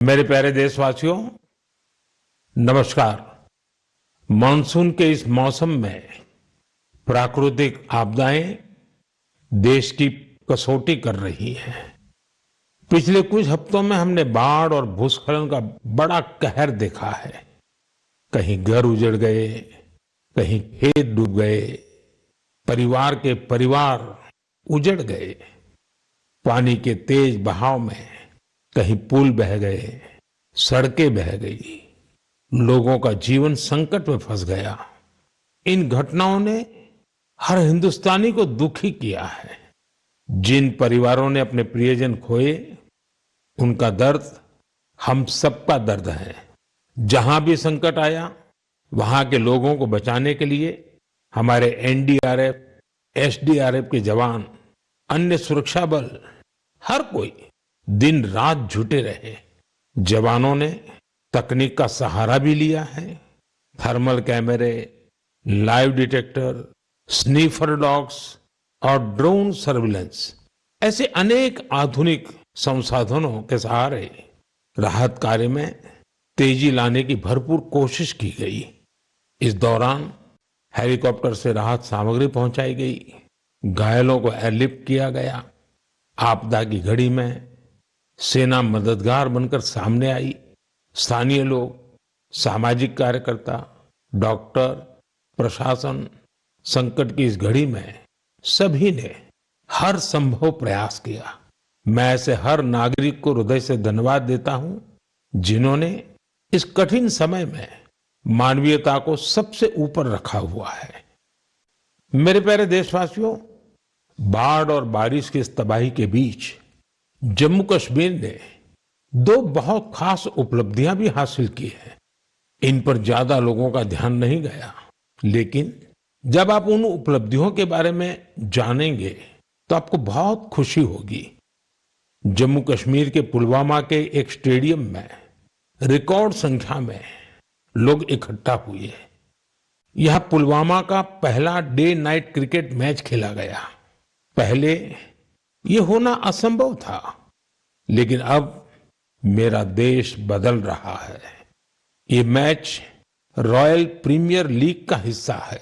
मेरे प्यारे देशवासियों, नमस्कार। मानसून के इस मौसम में प्राकृतिक आपदाएं देश की कसौटी कर रही हैं। पिछले कुछ हफ्तों में हमने बाढ़ और भूस्खलन का बड़ा कहर देखा है। कहीं घर उजड़ गए, कहीं खेत डूब गए, परिवार के परिवार उजड़ गए। पानी के तेज बहाव में कहीं पुल बह गए, सड़कें बह गई, लोगों का जीवन संकट में फंस गया। इन घटनाओं ने हर हिंदुस्तानी को दुखी किया है। जिन परिवारों ने अपने प्रियजन खोए, उनका दर्द हम सबका दर्द है। जहां भी संकट आया, वहां के लोगों को बचाने के लिए हमारे एनडीआरएफ, एसडीआरएफ के जवान, अन्य सुरक्षा बल, हर कोई दिन रात जुटे रहे। जवानों ने तकनीक का सहारा भी लिया है। थर्मल कैमरे, लाइव डिटेक्टर, स्नीफर डॉग्स और ड्रोन सर्विलेंस ऐसे अनेक आधुनिक संसाधनों के सहारे राहत कार्य में तेजी लाने की भरपूर कोशिश की गई। इस दौरान हेलीकॉप्टर से राहत सामग्री पहुंचाई गई, घायलों को एयरलिफ्ट किया गया। आपदा की घड़ी में सेना मददगार बनकर सामने आई। स्थानीय लोग, सामाजिक कार्यकर्ता, डॉक्टर, प्रशासन, संकट की इस घड़ी में सभी ने हर संभव प्रयास किया। मैं ऐसे हर नागरिक को हृदय से धन्यवाद देता हूं, जिन्होंने इस कठिन समय में मानवीयता को सबसे ऊपर रखा हुआ है। मेरे प्यारे देशवासियों, बाढ़ और बारिश की इस तबाही के बीच जम्मू कश्मीर ने दो बहुत खास उपलब्धियां भी हासिल की हैं। इन पर ज्यादा लोगों का ध्यान नहीं गया, लेकिन जब आप उन उपलब्धियों के बारे में जानेंगे तो आपको बहुत खुशी होगी। जम्मू कश्मीर के पुलवामा के एक स्टेडियम में रिकॉर्ड संख्या में लोग इकट्ठा हुए। यह पुलवामा का पहला डे नाइट क्रिकेट मैच खेला गया। पहले ये होना असंभव था, लेकिन अब मेरा देश बदल रहा है। ये मैच रॉयल प्रीमियर लीग का हिस्सा है,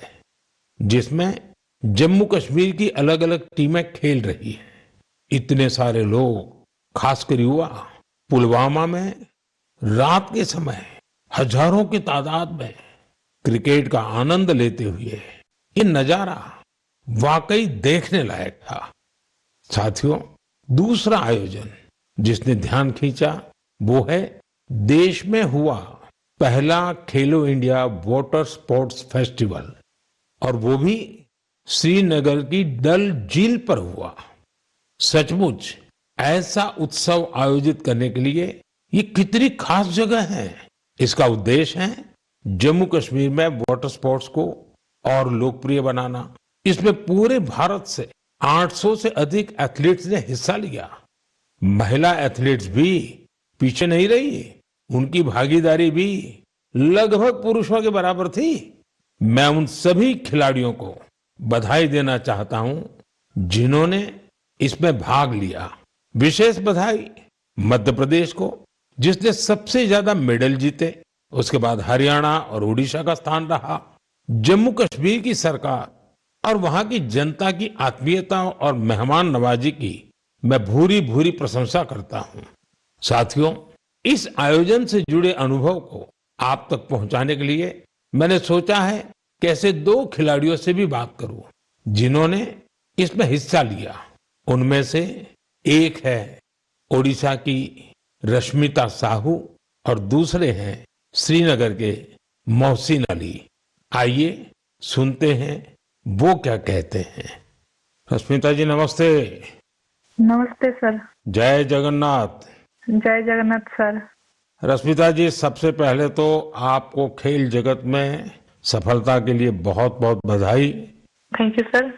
जिसमें जम्मू कश्मीर की अलग अलग टीमें खेल रही हैं। इतने सारे लोग, खासकर युवा, पुलवामा में रात के समय हजारों की तादाद में क्रिकेट का आनंद लेते हुए, ये नजारा वाकई देखने लायक था। साथियों, दूसरा आयोजन जिसने ध्यान खींचा वो है देश में हुआ पहला खेलो इंडिया वाटर स्पोर्ट्स फेस्टिवल, और वो भी श्रीनगर की डल झील पर हुआ। सचमुच ऐसा उत्सव आयोजित करने के लिए ये कितनी खास जगह है। इसका उद्देश्य है जम्मू कश्मीर में वाटर स्पोर्ट्स को और लोकप्रिय बनाना। इसमें पूरे भारत से 800 से अधिक एथलीट्स ने हिस्सा लिया। महिला एथलीट्स भी पीछे नहीं रही, उनकी भागीदारी भी लगभग पुरुषों के बराबर थी। मैं उन सभी खिलाड़ियों को बधाई देना चाहता हूं, जिन्होंने इसमें भाग लिया। विशेष बधाई मध्य प्रदेश को, जिसने सबसे ज्यादा मेडल जीते। उसके बाद हरियाणा और उड़ीसा का स्थान रहा। जम्मू कश्मीर की सरकार और वहां की जनता की आत्मीयता और मेहमान नवाजी की मैं भूरी भूरी प्रशंसा करता हूं। साथियों, इस आयोजन से जुड़े अनुभव को आप तक पहुंचाने के लिए मैंने सोचा है कि ऐसे दो खिलाड़ियों से भी बात करूं, जिन्होंने इसमें हिस्सा लिया। उनमें से एक है ओडिशा की रश्मिता साहू और दूसरे हैं श्रीनगर के मोहसिन अली। आइए सुनते हैं वो क्या कहते हैं। रश्मिता जी, नमस्ते। नमस्ते सर। जय जगन्नाथ। जय जगन्नाथ सर। रश्मिता जी, सबसे पहले तो आपको खेल जगत में सफलता के लिए बहुत बहुत बधाई। Thank you sir.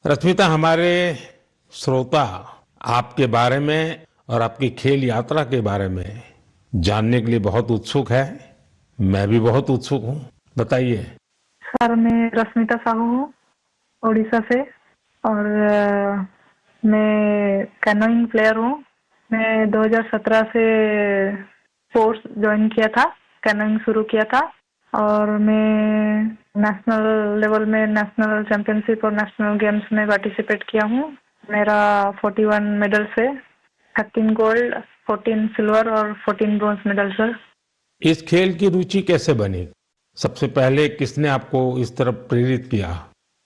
रश्मिता, हमारे श्रोता आपके बारे में और आपकी खेल यात्रा के बारे में जानने के लिए बहुत उत्सुक है। मैं भी बहुत उत्सुक हूँ, बताइए। सर, मैं रश्मिता साहू हूँ, उड़ीसा से, और मैं कैनोइंग प्लेयर हूँ। मैं 2017 से ज्वाइन किया था, कैनोइंग शुरू किया था और मैं नेशनल लेवल में नेशनल चैंपियनशिप और नेशनल गेम्स में पार्टिसिपेट किया हूँ। मेरा 41 मेडल्स है, 13 गोल्ड, 14 सिल्वर और 14 ब्रॉन्ज मेडल सर। इस खेल की रुचि कैसे बनी? सबसे पहले किसने आपको इस तरफ प्रेरित किया?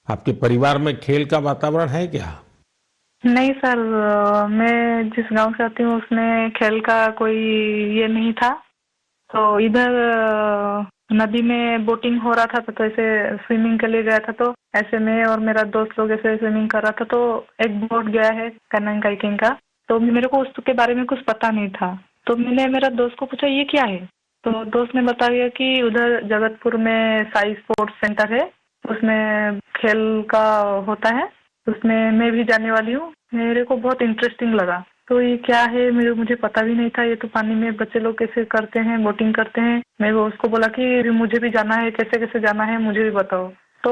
आपके परिवार में खेल का वातावरण है क्या? नहीं सर, मैं जिस गांव से आती हूँ उसमें खेल का कोई ये नहीं था। तो इधर नदी में बोटिंग हो रहा था तो ऐसे स्विमिंग के लिए गया था, तो ऐसे मैं और मेरा दोस्त लोग ऐसे स्विमिंग कर रहा था तो एक बोट गया है कैनोइंग काइकिंग का। तो मेरे को उसके बारे में कुछ पता नहीं था, तो मैंने मेरा दोस्त को पूछा ये क्या है, तो दोस्त ने बताया कि उधर जगतपुर में साई स्पोर्ट्स सेंटर है, उसमें खेल का होता है, उसमें मैं भी जाने वाली हूँ। मेरे को बहुत इंटरेस्टिंग लगा, तो ये क्या है मुझे पता भी नहीं था। ये तो पानी में बच्चे लोग कैसे करते हैं, बोटिंग करते हैं। मैं वो उसको बोला कि मुझे भी जाना है, कैसे कैसे जाना है मुझे भी बताओ। तो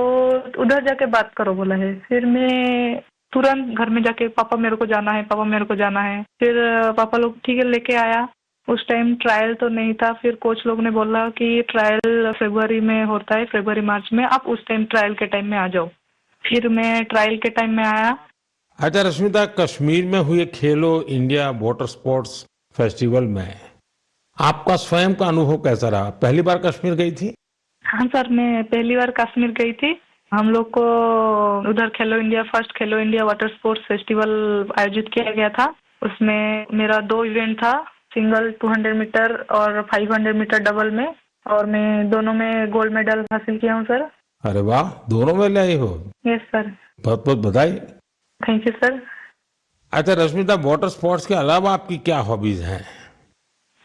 उधर जाके बात करो बोला है। फिर मैं तुरंत घर में जाके पापा मेरे को जाना है, पापा मेरे को जाना है। फिर पापा लोग ठीक है लेके आया। उस टाइम ट्रायल तो नहीं था, फिर कोच लोग ने बोला कि ट्रायल फरवरी में होता है, फरवरी मार्च में, आप उस टाइम ट्रायल के टाइम में आ जाओ। फिर मैं ट्रायल के टाइम में आया। अच्छा रश्मिता, कश्मीर में हुए खेलो इंडिया वाटर स्पोर्ट्स फेस्टिवल में आपका स्वयं का अनुभव कैसा रहा? पहली बार कश्मीर गई थी? हाँ सर, मैं पहली बार कश्मीर गई थी। हम लोग को उधर खेलो इंडिया, फर्स्ट खेलो इंडिया वाटर स्पोर्ट्स फेस्टिवल आयोजित किया गया था। उसमें मेरा 2 इवेंट था, सिंगल 200 मीटर और 500 मीटर डबल में, और मैं दोनों में गोल्ड मेडल हासिल किया हूँ सर। अरे वाह, दोनों में लाई हो। Yes sir. बहुत बहुत बधाई। Thank you sir. अच्छा रश्मिता, वाटर स्पोर्ट्स के अलावा आपकी क्या हॉबीज हैं?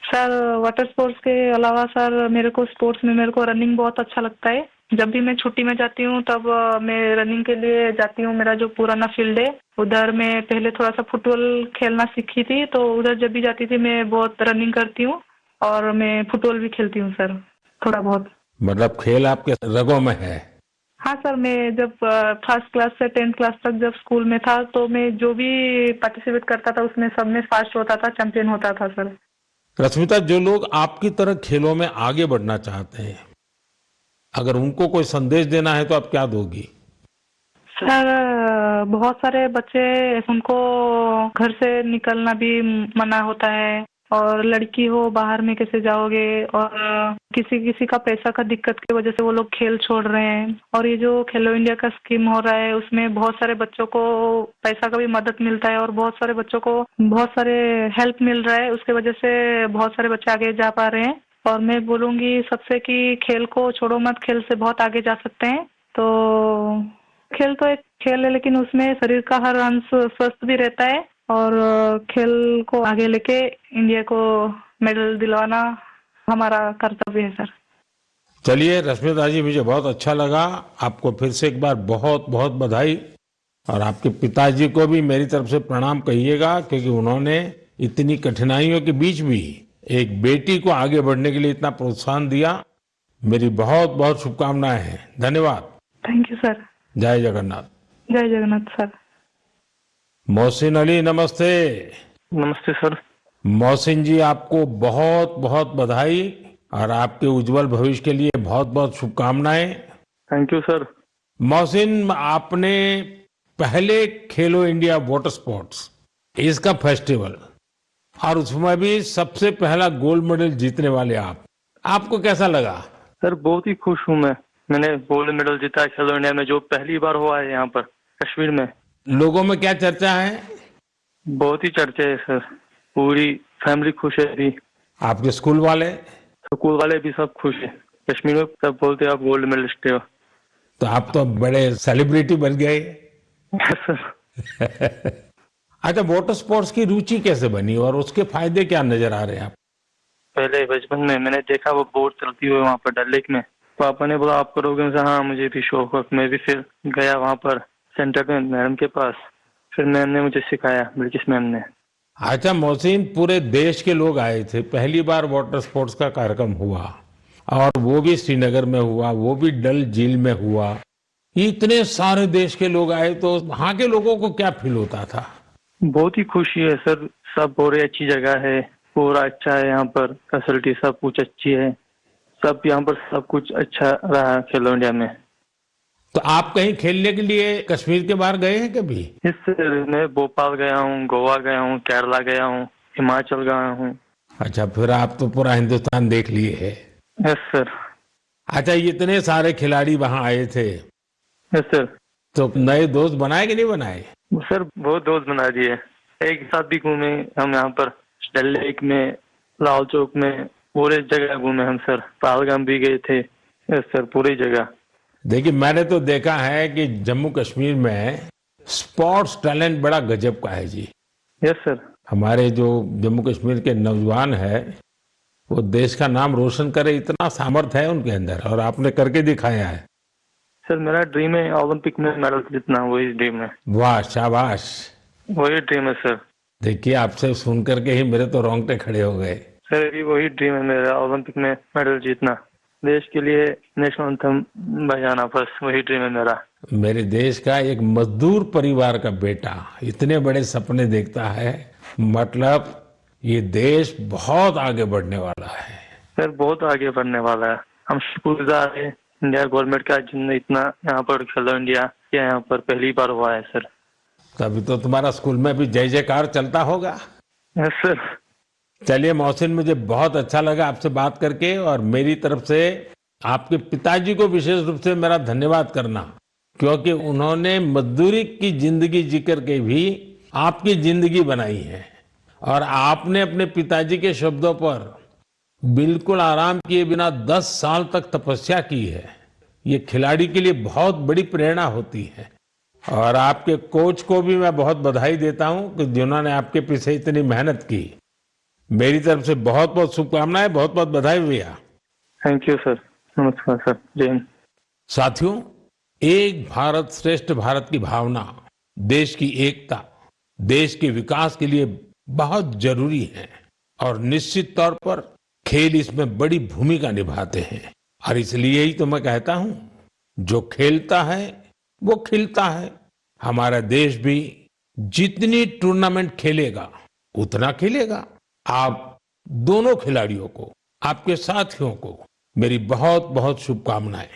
सर वाटर स्पोर्ट्स के अलावा सर मेरे को स्पोर्ट्स में मेरे को रनिंग बहुत अच्छा लगता है। जब भी मैं छुट्टी में जाती हूँ तब मैं रनिंग के लिए जाती हूँ। मेरा जो पुराना फील्ड है उधर मैं पहले थोड़ा सा फुटबॉल खेलना सीखी थी, तो उधर जब भी जाती थी मैं बहुत रनिंग करती हूँ और मैं फुटबॉल भी खेलती हूँ सर, थोड़ा बहुत। मतलब खेल आपके रगों में है। हाँ सर, मैं जब फर्स्ट क्लास से 10th क्लास तक जब स्कूल में था तो मैं जो भी पार्टिसिपेट करता था उसमें सब में फर्स्ट होता था, चैंपियन होता था सर। रश्मिता, जो लोग आपकी तरह खेलों में आगे बढ़ना चाहते हैं, अगर उनको कोई संदेश देना है तो आप क्या दोगी? सर बहुत सारे बच्चे, उनको घर से निकलना भी मना होता है, और लड़की हो बाहर में कैसे जाओगे, और किसी किसी का पैसा का दिक्कत की वजह से वो लोग खेल छोड़ रहे हैं। और ये जो खेलो इंडिया का स्कीम हो रहा है उसमें बहुत सारे बच्चों को पैसा का भी मदद मिलता है और बहुत सारे बच्चों को बहुत सारे हेल्प मिल रहा है, उसके वजह से बहुत सारे बच्चे आगे जा पा रहे हैं। और मैं बोलूंगी सबसे कि खेल को छोड़ो मत, खेल से बहुत आगे जा सकते हैं। तो खेल तो एक खेल है, लेकिन उसमें शरीर का हर अंश स्वस्थ भी रहता है, और खेल को आगे लेके इंडिया को मेडल दिलवाना हमारा कर्तव्य है सर। चलिए रश्मिता जी, मुझे बहुत अच्छा लगा। आपको फिर से एक बार बहुत बहुत बधाई, और आपके पिताजी को भी मेरी तरफ से प्रणाम कहिएगा, क्योंकि उन्होंने इतनी कठिनाइयों के बीच भी एक बेटी को आगे बढ़ने के लिए इतना प्रोत्साहन दिया। मेरी बहुत बहुत शुभकामनाएं हैं। धन्यवाद। Thank you sir. जय जगन्नाथ। जय जगन्नाथ सर। मोहसिन अली, नमस्ते। नमस्ते सर। मोहसिन जी, आपको बहुत बहुत बधाई और आपके उज्जवल भविष्य के लिए बहुत बहुत शुभकामनाएं। Thank you sir. मोहसिन, आपने पहले खेलो इंडिया वाटर स्पोर्ट्स इसका फेस्टिवल, और उसमें भी सबसे पहला गोल्ड मेडल जीतने वाले आपको कैसा लगा? सर बहुत ही खुश हूँ मैंने गोल्ड मेडल जीता है खेलो इंडिया में, जो पहली बार हुआ है यहाँ पर कश्मीर में। लोगों में क्या चर्चा है? बहुत ही चर्चा है सर, पूरी फैमिली खुश है अभी। आपके स्कूल वाले? स्कूल वाले भी सब खुश है। कश्मीर में सब बोलते हैं आप गोल्ड मेडलिस्ट हो। तो आप तो बड़े सेलिब्रिटी बन गए। सर अच्छा, वाटर स्पोर्ट्स की रुचि कैसे बनी और उसके फायदे क्या नजर आ रहे हैं आप? पहले बचपन में मैंने देखा वो बोट चलती हुई वहाँ पर डल लेक में, पापा ने बोला आप करोगे? हाँ मुझे भी शौक है। मैं भी फिर गया वहाँ पर सेंटर में मैडम के पास, फिर मैम ने मुझे सिखाया, ब्रिटिश मैम ने। अच्छा मोहसिन, पूरे देश के लोग आए थे, पहली बार वाटर स्पोर्ट्स का कार्यक्रम हुआ, और वो भी श्रीनगर में हुआ, वो भी डल झील में हुआ। इतने सारे देश के लोग आए, तो वहाँ के लोगों को क्या फील होता था? बहुत ही खुशी है सर, सब बोल रहे अच्छी जगह है, पूरा अच्छा है यहाँ पर, फैसिलिटी सब कुछ अच्छी है, सब यहाँ पर सब कुछ अच्छा रहा खेलो इंडिया में। तो आप कहीं खेलने के लिए कश्मीर के बाहर गए हैं कभी? इससे मैं भोपाल गया हूँ, गोवा गया हूँ, केरला गया हूँ, हिमाचल गया हूँ। अच्छा, फिर आप तो पूरा हिंदुस्तान देख लिए है। Yes sir. अच्छा, इतने सारे खिलाड़ी वहां आए थे, यस सर। तो नए दोस्त बनाए कि नहीं बनाए? सर बहुत दोस्त बना दिए, एक साथ भी घूमे हम यहाँ पर, डल लेक में, लाल चौक में, पूरे जगह घूमे हम सर। पहलगाम भी गए थे। यस सर, पूरी जगह। देखिए, मैंने तो देखा है कि जम्मू कश्मीर में स्पोर्ट्स टैलेंट बड़ा गजब का है जी। Yes sir. हमारे जो जम्मू कश्मीर के नौजवान है, वो देश का नाम रोशन करे, इतना सामर्थ्य है उनके अंदर, और आपने करके दिखाया है। सर मेरा ड्रीम है ओलंपिक में मेडल जीतना, वही ड्रीम है। वाह, शाबाश। वही ड्रीम है सर। देखिए, आपसे सुन करके ही मेरे तो रोंगटे खड़े हो गए। सर अभी वही ड्रीम है मेरा, ओलंपिक में मेडल जीतना, देश के लिए नेशनल एंथम बजाना, बस वही ड्रीम है मेरा। मेरे देश का एक मजदूर परिवार का बेटा इतने बड़े सपने देखता है, मतलब ये देश बहुत आगे बढ़ने वाला है। सर बहुत आगे बढ़ने वाला है। हम शुक्रगुजार हैं इंडिया गवर्नमेंट का, जिनने इतना यहाँ पर खेलो इंडिया किया, यहाँ पर पहली बार हुआ है सर। तभी तो तुम्हारा स्कूल में भी जय जयकार चलता होगा। Yes sir. चलिए मोहसिन, मुझे बहुत अच्छा लगा आपसे बात करके, और मेरी तरफ से आपके पिताजी को विशेष रूप से मेरा धन्यवाद करना, क्योंकि उन्होंने मजदूरी की जिंदगी जी करके भी आपकी जिंदगी बनाई है, और आपने अपने पिताजी के शब्दों पर बिल्कुल आराम किए बिना 10 साल तक तपस्या की है। ये खिलाड़ी के लिए बहुत बड़ी प्रेरणा होती है, और आपके कोच को भी मैं बहुत बधाई देता हूं कि जिन्होंने आपके पीछे इतनी मेहनत की। मेरी तरफ से बहुत बहुत शुभकामनाएं, बहुत बहुत बधाई भैया। Thank you sir. नमस्कार सर। जय हिंद। साथियों, एक भारत श्रेष्ठ भारत की भावना देश की एकता, देश के विकास के लिए बहुत जरूरी है, और निश्चित तौर पर खेल इसमें बड़ी भूमिका निभाते हैं। और इसलिए ही तो मैं कहता हूं, जो खेलता है वो खिलता है। हमारा देश भी जितनी टूर्नामेंट खेलेगा उतना खेलेगा। आप दोनों खिलाड़ियों को, आपके साथियों को मेरी बहुत बहुत शुभकामनाएं।